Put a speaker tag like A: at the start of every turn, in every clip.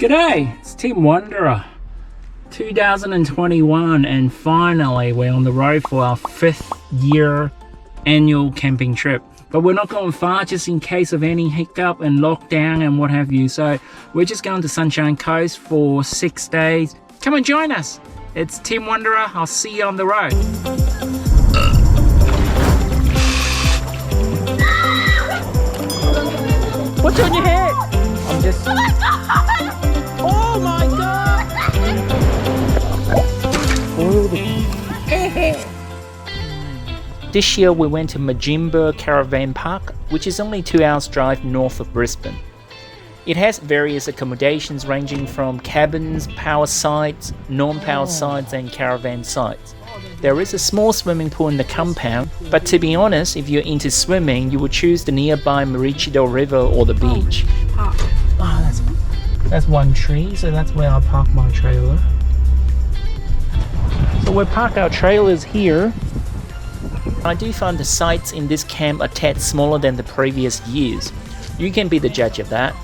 A: G'day, it's TimWanderer. 2021, and finally we're on the road for our 5th year annual camping trip. But we're not going far just in case of any hiccup and lockdown and what have you. So we're just going to Sunshine Coast for 6 days. Come and join us. It's TimWanderer. I'll see you on the road. What's on your head? I'm just... Oh my god! This year we went to Mudjimba Caravan Park, which is only 2 hours drive north of Brisbane. It has various accommodations ranging from cabins, power sites, non-power sites and caravan sites. There is a small swimming pool in the compound, but to be honest, if you're into swimming, you would choose the nearby Mudjimba River or the beach. That's one tree, so that's where I'll park my trailer. So we'll park our trailers here. I do find the sites in this camp a tad smaller than the previous years. You can be the judge of that.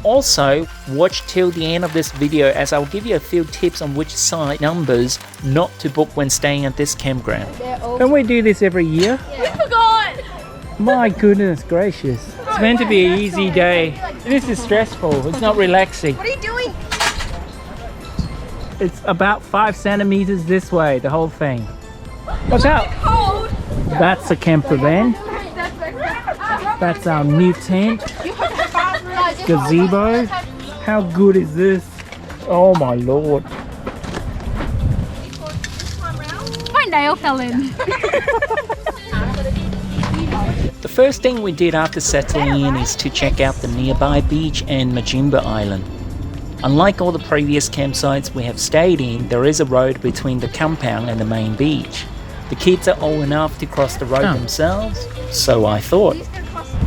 A: Also, watch till the end of this video as I'll give you a few tips on which site numbers not to book when staying at this campground. Don't we do this every year?
B: Yeah. We forgot!
A: My goodness gracious. It's meant to be an easy day. This is stressful. It's not relaxing.
B: What are you doing?
A: It's about 5 centimeters this way, the whole thing. What's up?
B: Cold.
A: That's a camper van. That's our new tent. Gazebo. How good is this? Oh my lord.
B: My nail fell in.
A: The first thing we did after settling in is to check out the nearby beach and Mudjimba Island. Unlike all the previous campsites we have stayed in, there is a road between the compound and the main beach. The kids are old enough to cross the road themselves, so I thought.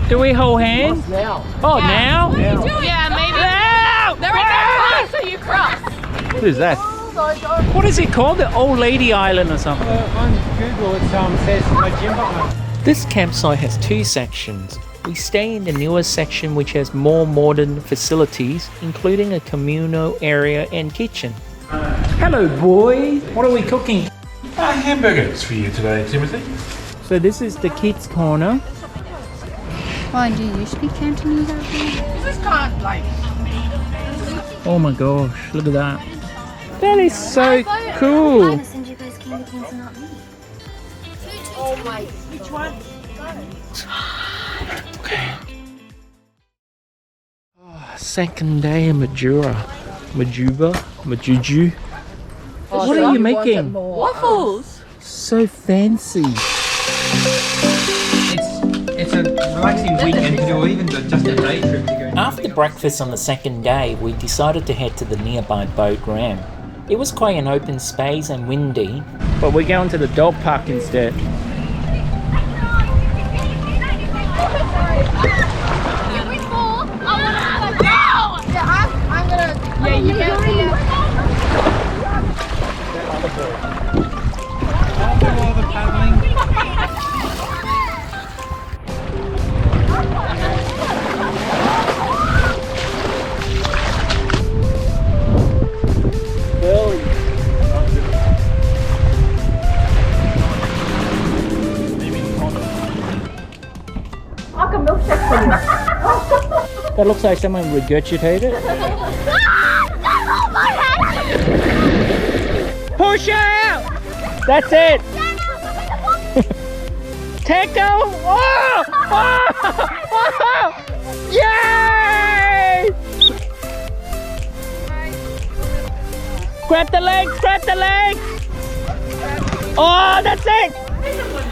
A: Do we hold hands? Now. Oh, yeah. Now?
B: Yeah, maybe. No! There is no cross, so you cross.
A: What is that? What is it called? The Old Lady Island or something?
C: On Google it says Mudjimba Island.
A: This campsite has 2 sections. We stay in the newest section, which has more modern facilities, including a communal area and kitchen. Hello boys, what are we cooking?
D: Hamburgers for you today, Timothy.
A: So this is the kids' corner.
B: Why do you speak Cantonese over here? This is kind of like...
A: Oh my gosh, look at that. That is so cool.
B: Oh my... Which one?
A: Okay. Oh, second day in Mudjuba. What are you making?
B: Waffles!
A: So fancy.
C: It's a relaxing weekend to do, or even just a day trip to go.
A: After breakfast on the second day, we decided to head to the nearby boat ramp. It was quite an open space and windy, but we're going to the dog park instead.
B: Yeah, you can see it.
C: After all the paddling.
A: That looks like someone regurgitated it. Push her out! That's it! Teco! Oh! Oh! Oh! Yay! Grab the legs! Grab the legs! Oh, that's it!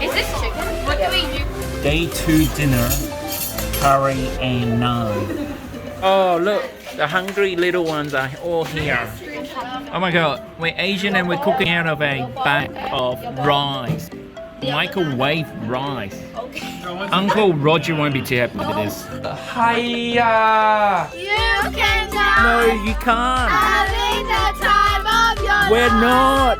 B: Is this chicken? What do we do?
A: Day 2 dinner, curry and naan. Oh look, the hungry little ones are all here. Oh my god, we're Asian and we're cooking out of a bag of rice. Microwave rice. Uncle Roger won't be too happy with this.
C: Hiya!
B: You can go.
A: No, you can't.
B: Having the time of your
A: We're not.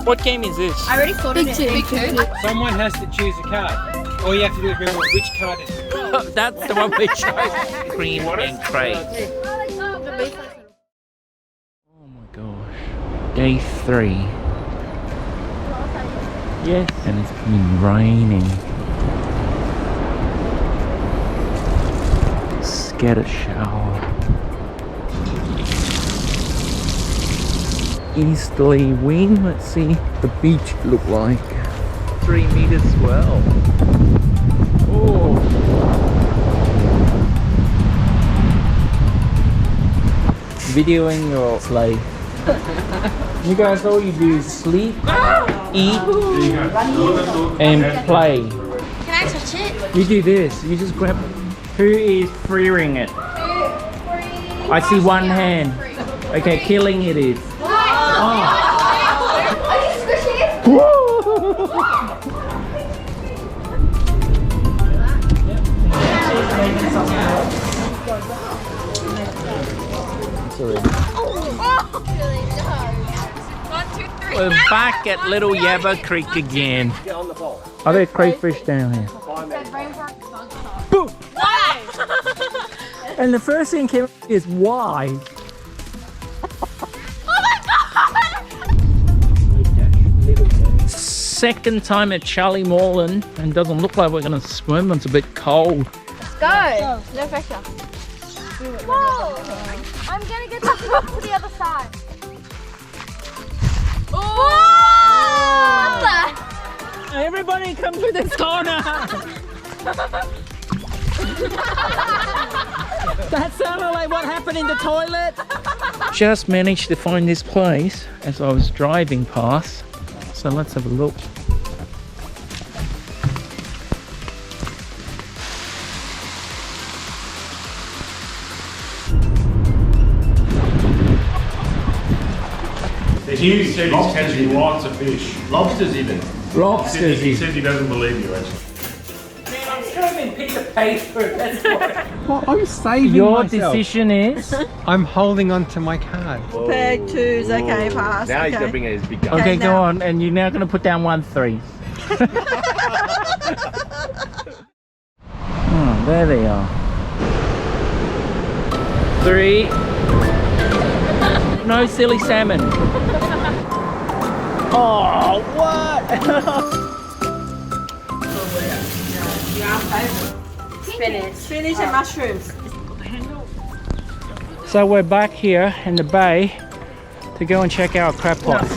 A: What game is this?
B: I already sorted it. Big two.
C: Someone has to choose a card. All you have to do is remember which card it is.
A: That's the one we chose. Cream and crepes. Oh my gosh. Day 3. Yes. And it's been raining. Let's get a shower. Easterly wind. Let's see the beach look like. 3 meters swell. Oh. Videoing your slave. You guys, all you do is sleep, eat, and play.
E: Can I touch it?
A: You do this. You just grab. Who is freeing it? I see one hand. Okay, killing it is. Oh. We're back at Little Yabba Creek again. Are there crayfish down here? Boom! And the first thing came is why? Second time at Charlie Moreland, and doesn't look like we're gonna swim. It's a bit cold.
E: Let's go. No pressure. Whoa! I'm gonna get the hook to the other side. Oh! What the?
A: Everybody come to this corner! That sounded like what happened in the toilet. Just managed to find this place as I was driving past. So let's have a look.
D: He said he's catching lots of fish.
C: Lobsters even.
A: Lobsters.
D: He says he doesn't believe you, actually.
A: Man, I'm scribbling piece of paper. That's why.
C: Well, I'm saving
A: Your
C: myself.
A: decision is.
C: I'm holding on to my card.
F: Peg, twos, okay, pass.
G: Now he's
F: okay.
G: going to bring out his big gun.
A: Okay, go
F: now.
A: on, and you're now going to put down 1 3. Oh, there they are. 3. No silly salmon. Oh, what?
F: Spinach and mushrooms.
A: So we're back here in the bay to go and check out crab pots.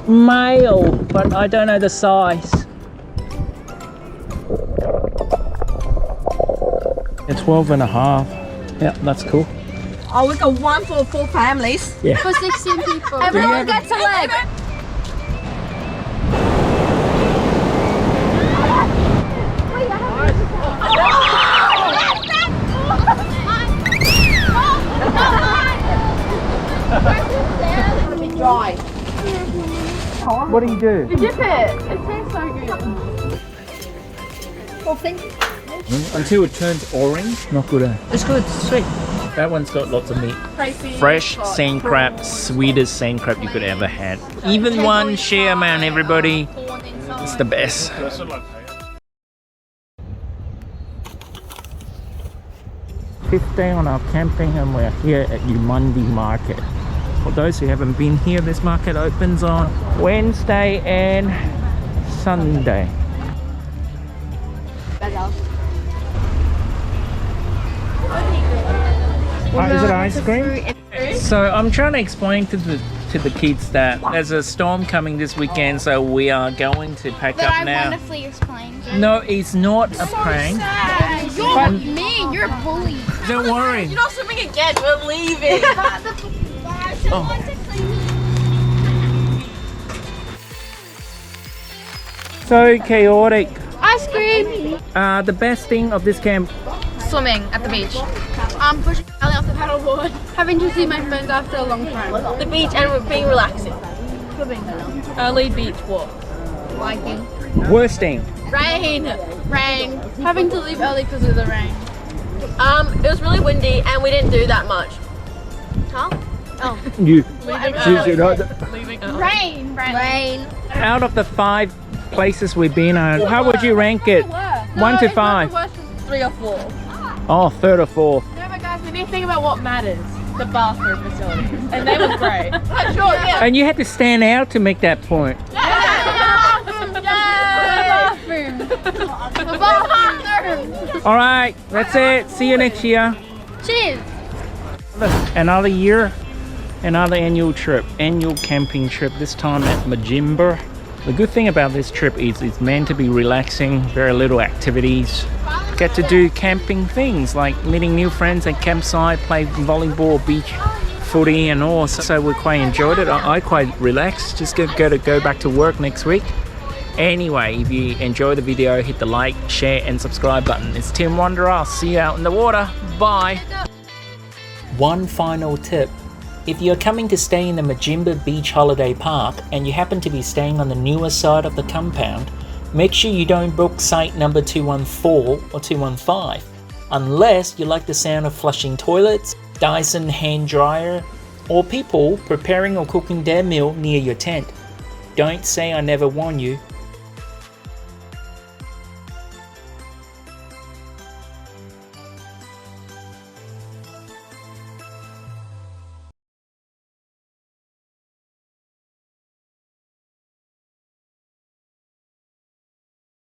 A: Male, but I don't know the size. It's 12.5. Yeah, that's cool.
F: Oh, we got one for 4 families.
A: Yeah.
B: For 16 people.
E: Everyone gets a leg.
F: Dry.
A: What do you do?
E: Dip it. It tastes so good.
F: Well, thank you.
A: Until it turns orange. Not good, eh?
F: It's good, sweet.
A: That one's got lots of meat. Fresh sand crab, sweetest sand crab you could ever had. Even one share, man, everybody. It's the best. Fifth day on our camping, and we're here at Eumundi Market. For those who haven't been here, this market opens on Wednesday and Sunday. Is it ice cream? So I'm trying to explain to the kids that there's a storm coming this weekend, so we are going to pack
E: But
A: up
E: I
A: now.
E: wonderfully explained.
A: No, it's not a prank.
E: You're mean. You're a bully.
A: Don't worry.
F: You're not swimming again, we're leaving.
A: So chaotic.
E: Ice cream.
A: The best thing of this camp.
E: Swimming at the beach. Pushing Ellie off the paddleboard. Having to see my friends after a long time.
F: The beach and being relaxing.
E: Swimming.
F: Early beach walk.
E: Liking.
A: Worst thing.
E: Rain. Having to leave early because of the rain.
F: It was really windy and we didn't do that much. Huh?
A: You.
E: Rain.
A: Out of the 5 places we've been on. How would you rank it? 1 to 5.
F: 3 or 4.
A: Oh, 3rd or 4th.
E: No, but guys, we need to think about what matters. The bathroom facilities. And they were great. I'm sure, yeah.
A: And you had to stand out to make that point.
E: The bathroom. The bathroom.
A: All right, that's it. See you next year.
E: Cheers.
A: Another year, another annual camping trip, this time at Mudjimba. The good thing about this trip is it's meant to be relaxing, very little activities. Get to do camping things like meeting new friends at campsite, play volleyball, beach footy and all. So we quite enjoyed it. I quite relaxed. Just go back to work next week. Anyway, if you enjoy the video, hit the like, share and subscribe button. It's TimWanderer. I'll see you out in the water. Bye. One final tip. If you're coming to stay in the Mudjimba Beach Holiday Park and you happen to be staying on the newer side of the compound, make sure you don't book site number 214 or 215 unless you like the sound of flushing toilets, Dyson hand dryer, or people preparing or cooking their meal near your tent. Don't say I never warned you.